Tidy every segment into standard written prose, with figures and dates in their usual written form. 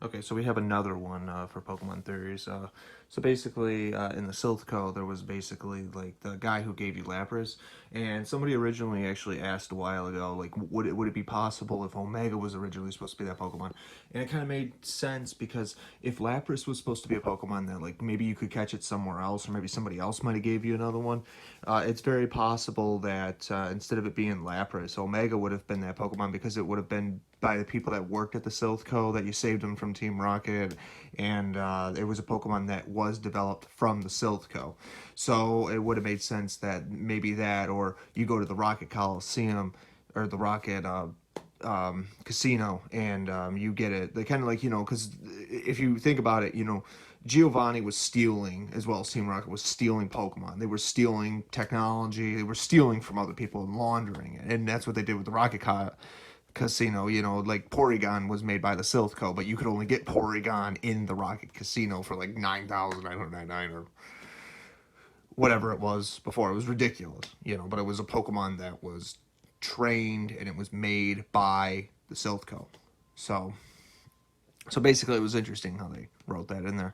Okay, so we have another one for Pokemon theories. So basically, in the Silph Co, there was basically like the guy who gave you Lapras, and somebody originally actually asked a while ago, like, would it be possible if Omega was originally supposed to be that Pokemon? And it kind of made sense because if Lapras was supposed to be a Pokemon that like maybe you could catch it somewhere else, or maybe somebody else might have gave you another one, it's very possible that instead of it being Lapras, Omega would have been that Pokemon because it would have been by the people that worked at the Silph Co. that you saved them from Team Rocket, and it was a Pokemon that was developed from the Silph Co. So it would have made sense that maybe that, or you go to the Rocket Coliseum, or the Rocket casino, and you get it. They kind of like, because if you think about it, Giovanni was stealing, as well as Team Rocket was stealing Pokemon. They were stealing technology. They were stealing from other people and laundering it, and that's what they did with the Casino. Like Porygon was made by the Silph Co, but you could only get Porygon in the Rocket Casino for like 9,999 or whatever it was before. It was ridiculous, but it was a Pokemon that was trained and it was made by the Silph Co. So basically, it was interesting how they wrote that in there.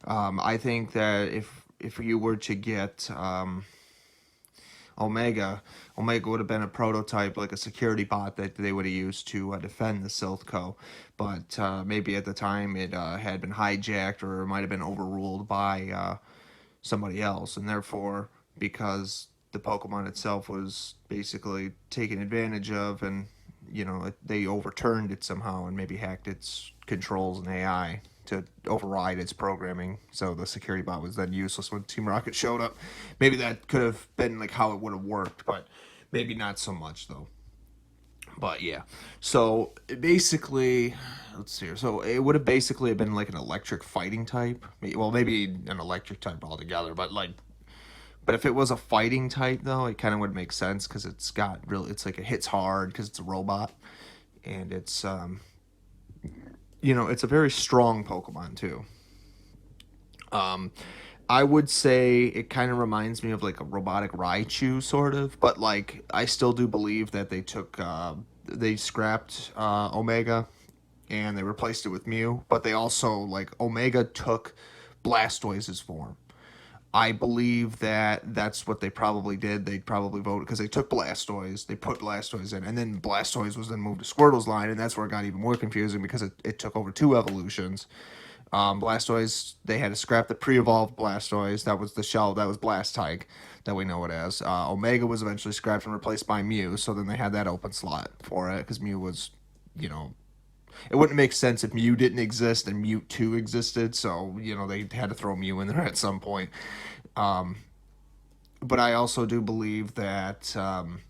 I think that if you were to get Omega would have been a prototype, like a security bot that they would have used to defend the Silph Co. But maybe at the time it had been hijacked or it might have been overruled by somebody else, and therefore, because the Pokemon itself was basically taken advantage of, and they overturned it somehow and maybe hacked its controls and AI to override its programming. So the security bot was then useless when Team Rocket showed up. Maybe that could have been like how it would have worked, but maybe not so much though. But yeah, so basically, let's see here. So it would have basically been like an electric fighting type. Well, maybe an electric type altogether, but if it was a fighting type though, it kind of would make sense because it's like it hits hard because it's a robot, and it's a very strong Pokemon too. I would say it kind of reminds me of like a robotic Raichu sort of, but like I still do believe that they scrapped Omega and they replaced it with Mew, but they also like Omega took Blastoise's form. I believe that that's what they probably did. They probably voted because they took Blastoise, they put Blastoise in, and then Blastoise was then moved to Squirtle's line, and that's where it got even more confusing because it took over two evolutions. Blastoise, they had to scrap the pre-evolved Blastoise. That was the shell. That was Blast-type that we know it as. Omega was eventually scrapped and replaced by Mew. So then they had that open slot for it because Mew was, it wouldn't make sense if Mew didn't exist and Mewtwo existed. So they had to throw Mew in there at some point. But I also do believe that. I'm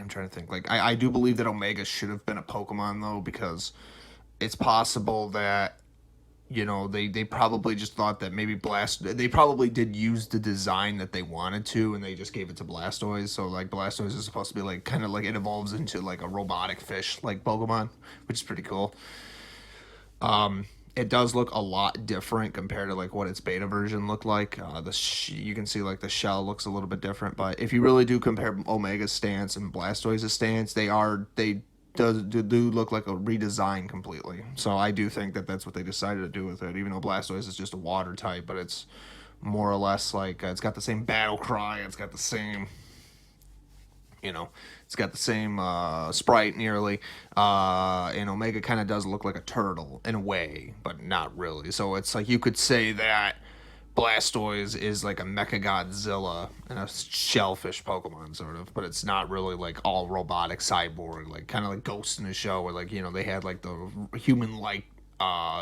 trying to think. Like I do believe that Omega should have been a Pokemon though, because it's possible that they probably just thought that maybe they probably did use the design that they wanted to, and they just gave it to Blastoise. So like Blastoise is supposed to be like kind of like it evolves into like a robotic fish like Pokemon, which is pretty cool. It does look a lot different compared to like what its beta version looked like. You can see like the shell looks a little bit different, but if you really do compare Omega's stance and Blastoise's stance, they do look like a redesign completely. So I do think that that's what they decided to do with it, even though Blastoise is just a water type, but it's more or less like it's got the same battle cry, it's got the same it's got the same sprite nearly, and Omega kind of does look like a turtle in a way, but not really. So it's like you could say that Blastoise is like a Mecha Godzilla and a shellfish Pokemon sort of, but it's not really like all robotic cyborg, like kind of like Ghost in the Shell, where like they had like the human like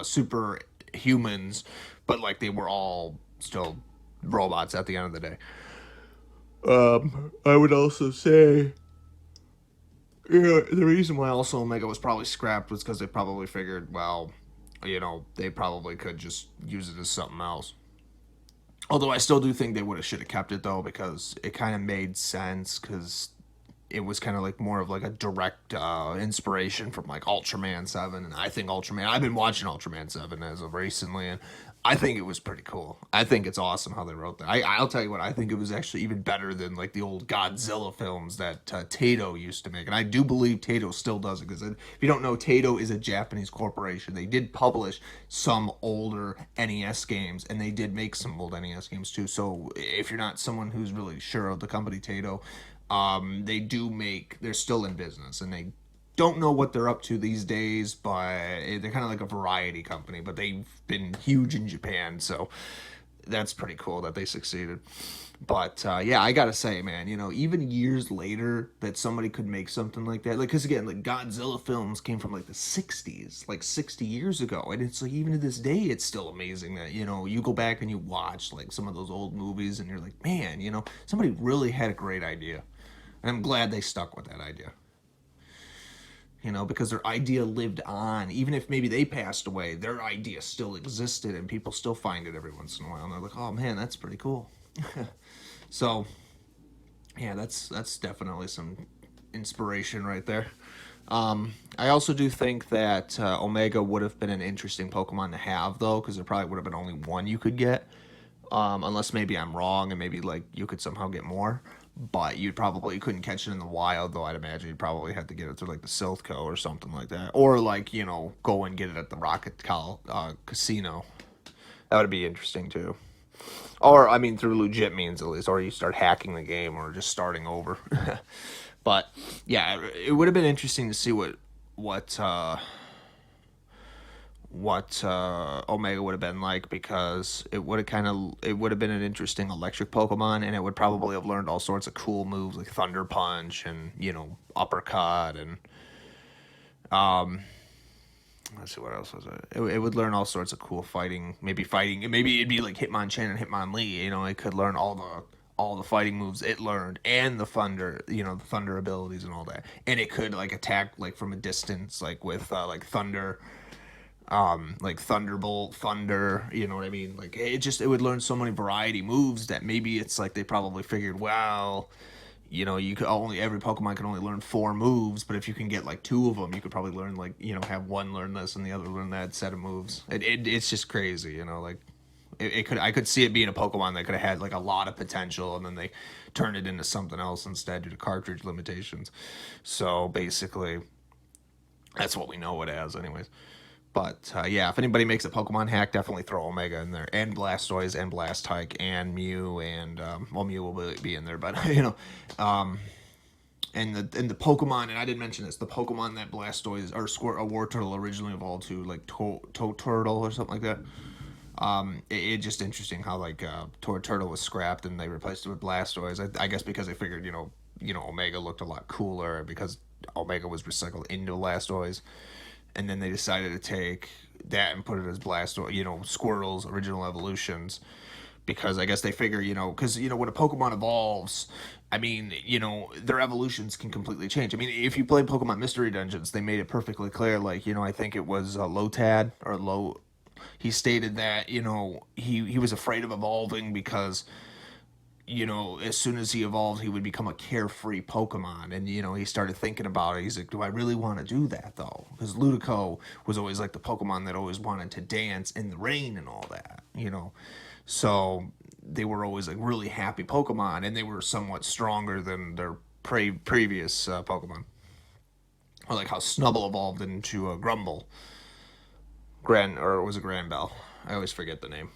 super humans, but like they were all still robots at the end of the day. I would also say, the reason why also Omega was probably scrapped was because they probably figured, well, they probably could just use it as something else. Although I still do think they should have kept it though, because it kind of made sense, because it was kind of like more of like a direct inspiration from like Ultraman 7. And I think I've been watching Ultraman 7 as of recently, and I think it was pretty cool. I think it's awesome how they wrote that. I'll tell you what, I think it was actually even better than like the old Godzilla films that Taito used to make. And I do believe Taito still does it, because if you don't know, Taito is a Japanese corporation. They did publish some older NES games, and they did make some old NES games too. So if you're not someone who's really sure of the company Taito, they're still in business, and they don't know what they're up to these days, but they're kind of like a variety company, but they've been huge in Japan, so that's pretty cool that they succeeded. But yeah, I gotta say, man, even years later, that somebody could make something like that, like, because again, like Godzilla films came from like the 60s, like 60 years ago, and it's like, even to this day, it's still amazing that, you go back and you watch like some of those old movies, and you're like, man, somebody really had a great idea. And I'm glad they stuck with that idea. Because their idea lived on. Even if maybe they passed away, their idea still existed, and people still find it every once in a while. And they're like, oh man, that's pretty cool. So, yeah, that's definitely some inspiration right there. I also do think that Omega would have been an interesting Pokemon to have, though, because there probably would have been only one you could get. Unless maybe I'm wrong and maybe like you could somehow get more. But you couldn't catch it in the wild, though. I'd imagine you'd probably have to get it through like the Silph or something like that, or like go and get it at the Rocket Casino. That would be interesting too. Or I mean, through legit means at least, or you start hacking the game, or just starting over. But yeah, it would have been interesting to see what Omega would have been like, because it would have been an interesting electric Pokemon, and it would probably have learned all sorts of cool moves like Thunder Punch and Uppercut, and let's see, what else was it? It would learn all sorts of cool fighting. Maybe it'd be like Hitmonchan and Hitmonlee. It could learn all the fighting moves it learned, and the thunder, the thunder abilities and all that, and it could like attack like from a distance, like with like thunder. Like Thunderbolt, Thunder, you know what I mean? Like it would learn so many variety moves that maybe it's like they probably figured, well, every Pokemon can only learn 4 moves, but if you can get like 2 of them, you could probably learn like, have one learn this and the other learn that set of moves. It's just crazy, like I could see it being a Pokemon that could have had like a lot of potential, and then they turned it into something else instead due to cartridge limitations. So basically, that's what we know it as, anyways. But yeah, if anybody makes a Pokemon hack, definitely throw Omega in there, and Blastoise, and Blastoise, and Mew, and Mew will be in there, but and the Pokemon, and I didn't mention this, the Pokemon that Blastoise or Wartortle originally evolved to, like Turtle or something like that. It's just interesting how like Turtle was scrapped and they replaced it with Blastoise. I guess because they figured Omega looked a lot cooler, because Omega was recycled into Blastoise. And then they decided to take that and put it as Blastoise, Squirtle's original evolutions, because I guess they figure, because, when a Pokemon evolves, I mean, their evolutions can completely change. I mean, if you play Pokemon Mystery Dungeons, they made it perfectly clear, like, I think it was Lotad, he stated that, he was afraid of evolving because, as soon as he evolved, he would become a carefree Pokemon. And, he started thinking about it. He's like, do I really want to do that, though? Because Ludicolo was always like the Pokemon that always wanted to dance in the rain and all that, So they were always like really happy Pokemon, and they were somewhat stronger than their previous Pokemon. Or like how Snubbull evolved into a Grumble. Or it was a Granbell. I always forget the name.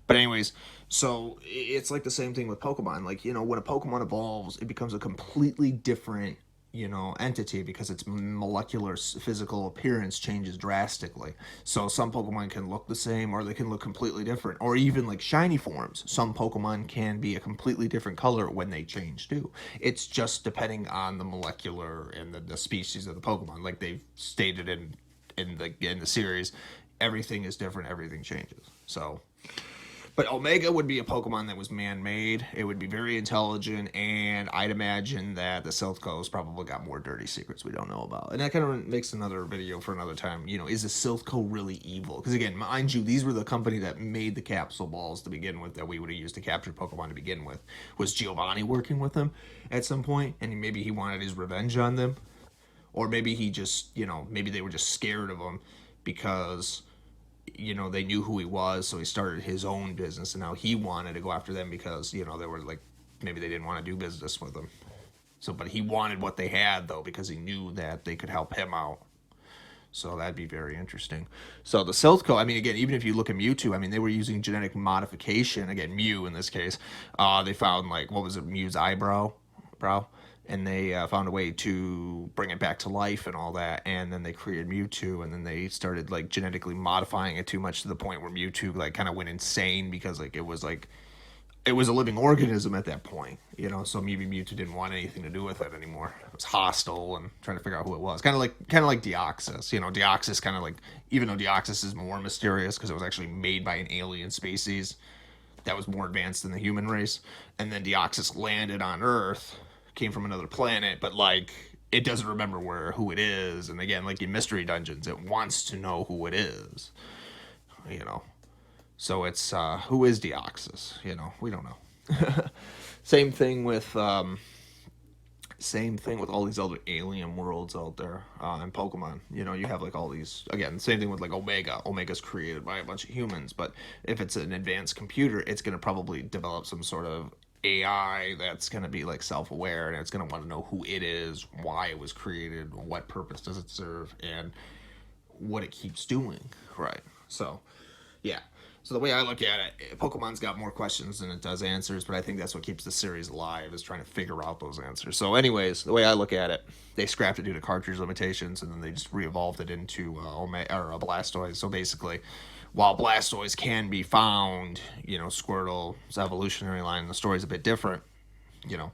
But anyways, so it's like the same thing with Pokemon. Like, when a Pokemon evolves, it becomes a completely different, entity, because its molecular physical appearance changes drastically. So some Pokemon can look the same, or they can look completely different. Or even like shiny forms. Some Pokemon can be a completely different color when they change too. It's just depending on the molecular and the species of the Pokemon. Like they've stated in the series, everything is different, everything changes. So But Omega would be a Pokemon that was man-made. It would be very intelligent, and I'd imagine that the Silph's probably got more dirty secrets we don't know about. And that kind of makes another video for another time. You know, is the Silph really evil? Because again, mind you, these were the company that made the capsule balls to begin with that we would have used to capture Pokemon to begin with. Was Giovanni working with them at some point, and maybe he wanted his revenge on them? Or maybe he just, you know, maybe they were just scared of him because, you know, they knew who he was, so he started his own business, and now he wanted to go after them because, you know, they were like, maybe they didn't want to do business with him. So, but he wanted what they had, though, because he knew that they could help him out. So that'd be very interesting. So the Silph, I mean, again, even if you look at Mewtwo, I mean, they were using genetic modification, again, Mew in this case. They found, like, what was it, Mew's eyebrow? And they found a way to bring it back to life and all that, and then they created Mewtwo, and then they started like genetically modifying it too much to the point where Mewtwo like kind of went insane because like it was a living organism at that point, you know. So maybe Mewtwo didn't want anything to do with it anymore. It was hostile and trying to figure out who it was. Kind of like Deoxys, you know. Deoxys kind of like, even though Deoxys is more mysterious because it was actually made by an alien species that was more advanced than the human race, and then Deoxys landed on Earth. Came from another planet, but like it doesn't remember who it is, and again, like in mystery dungeons, it wants to know who it is, you know. So it's who is Deoxys? You know, we don't know. Same thing with all these other alien worlds out there in Pokemon. You know, you have like all these, again, same thing with like Omega. Omega's created by a bunch of humans, but if it's an advanced computer, it's going to probably develop some sort of AI that's going to be like self-aware, and it's going to want to know who it is, why it was created, what purpose does it serve, and what it keeps doing, right? So yeah, so the way I look at it, Pokemon's got more questions than it does answers, but I think that's what keeps the series alive, is trying to figure out those answers. So anyways, the way I look at it, they scrapped it due to cartridge limitations, and then they just re-evolved it into a Blastoise. So basically, while Blastoise can be found, you know, Squirtle's evolutionary line, the story's a bit different, you know.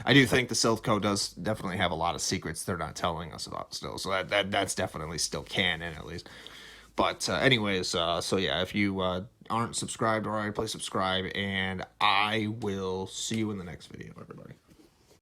I do think the Silph does definitely have a lot of secrets they're not telling us about still, so that's definitely still canon, at least. But anyways, so yeah, if you aren't subscribed already, please subscribe, and I will see you in the next video, everybody.